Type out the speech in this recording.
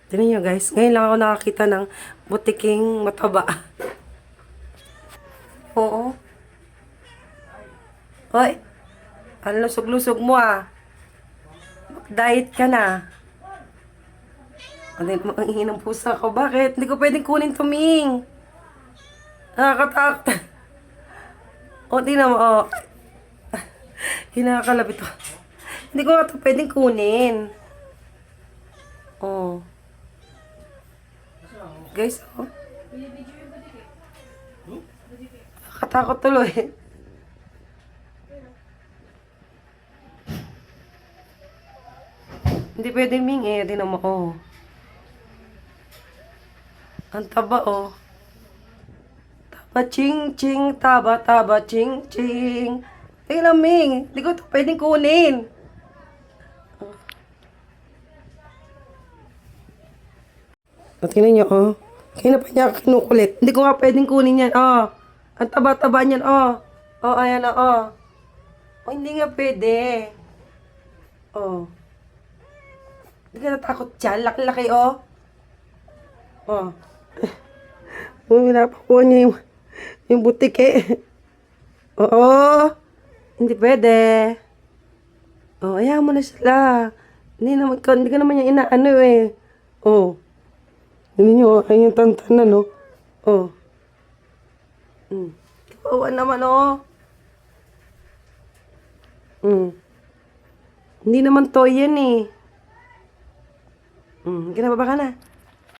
Tignan nyo guys, ngayon lang ako nakakita ng butiking mataba. Oo. Hoy, ang lusog-lusog mo ah. Diet ka na. Ano yung manghingi ng pusa ko? Bakit? Hindi ko pwedeng kunin to, Ming. Nakakatakot. O, tingnan mo, o. Kinakalapit ko. Hindi ko nga to pwedeng kunin. Oh. Guys, oh. Nakatakot tuloy. Hindi pwedeng Ming eh. Tingnan mo, oh. Ang taba, oh. Taba, ching, ching, taba, taba, ching, ching. Tingnan, Ming. Hindi ko to pwedeng kunin. O, tingnan nyo, oh. Kaya na pa niya kinukulit. Hindi ko nga pwedeng kunin yan, oh. Ang taba-taba niyan, oh. Oh, ayan, oh. Oh, hindi nga pwede. Oh. Hindi ka natakot dyan. Laki-laki, oh. Oh. Oh, pinapakuha niya yung butik, eh. Oo. Hindi pwede. Oh, ayaw mo na sila. Hindi ka naman yung inaano, eh. Oh. Hindi nyo, ay yung tantanan, no? Oh. Kawawa naman, oh. Hindi naman toy yan, eh. Ginababa ka na.